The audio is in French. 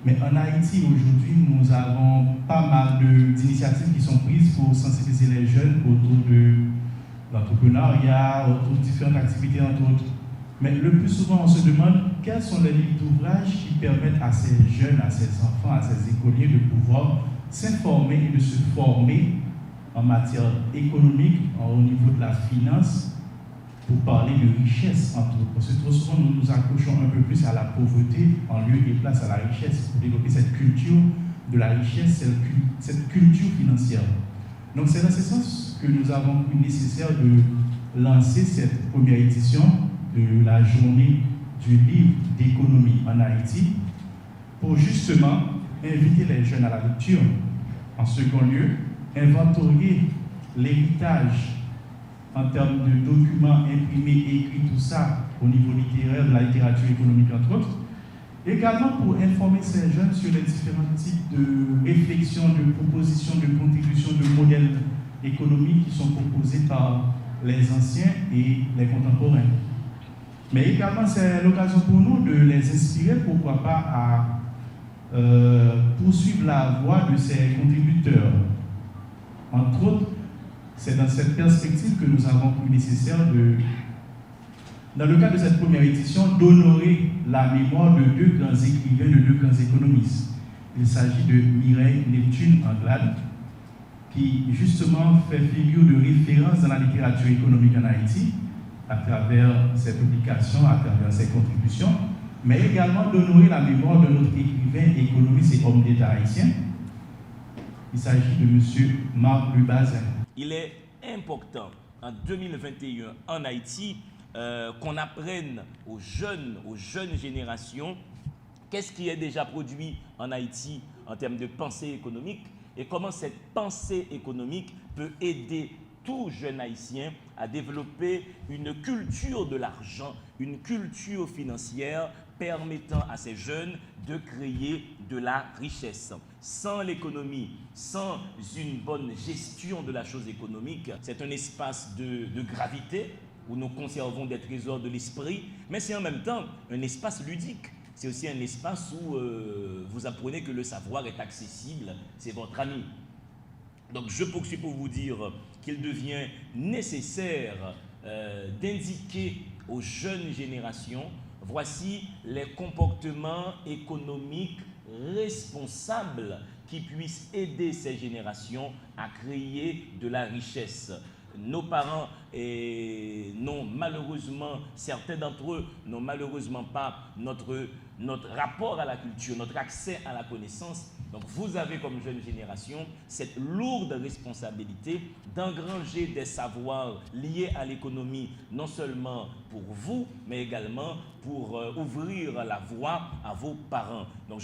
Mais en Haïti, aujourd'hui, nous avons pas mal d'initiatives qui sont prises pour sensibiliser les jeunes autour de l'entrepreneuriat, autour de différentes activités, entre autres. Mais le plus souvent, on se demande quels sont les livres d'ouvrages qui permettent à ces jeunes, à ces enfants, à ces écoliers de pouvoir s'informer et de se former en matière économique, au niveau de la finance, pour parler de richesse entre autres. Parce que trop souvent, nous nous accrochons un peu plus à la pauvreté en lieu et place à la richesse, pour développer cette culture de la richesse, cette culture financière. Donc c'est dans ce sens que nous avons cru nécessaire de lancer cette première édition de la journée du livre d'économie en Haïti, pour justement inviter les jeunes à la lecture. En second lieu, inventorier l'héritage en termes de documents imprimés, écrits, tout ça, au niveau littéraire, de la littérature économique, entre autres. Également pour informer ces jeunes sur les différents types de réflexions, de propositions, de contributions, de modèles économiques qui sont proposés par les anciens et les contemporains. Mais également, c'est l'occasion pour nous de les inspirer, pourquoi pas, à poursuivre la voie de ces contributeurs. Entre autres, c'est dans cette perspective que nous avons cru nécessaire dans le cadre de cette première édition, d'honorer la mémoire de deux grands écrivains, de deux grands économistes. Il s'agit de Mireille Neptune Anglade, qui justement fait figure de référence dans la littérature économique en Haïti, à travers ses publications, à travers ses contributions, mais également d'honorer la mémoire de notre écrivain, économiste et homme d'État haïtien. Il s'agit de M. Marc Lubazin. Il est important en 2021 en Haïti qu'on apprenne aux jeunes générations qu'est-ce qui est déjà produit en Haïti en termes de pensée économique et comment cette pensée économique peut aider tout jeune haïtien à développer une culture de l'argent, une culture financière permettant à ces jeunes de créer de la richesse. Sans l'économie, sans une bonne gestion de la chose économique, c'est un espace de gravité où nous conservons des trésors de l'esprit, mais c'est en même temps un espace ludique. C'est aussi un espace où vous apprenez que le savoir est accessible, c'est votre ami. Donc je poursuis pour vous dire qu'il devient nécessaire d'indiquer aux jeunes générations, voici les comportements économiques responsables qui puissent aider ces générations à créer de la richesse. Nos parents n'ont malheureusement, certains d'entre eux n'ont malheureusement pas notre rapport à la culture, notre accès à la connaissance. Donc vous avez comme jeune génération cette lourde responsabilité d'engranger des savoirs liés à l'économie, non seulement pour vous, mais également pour ouvrir la voie à vos parents. Donc,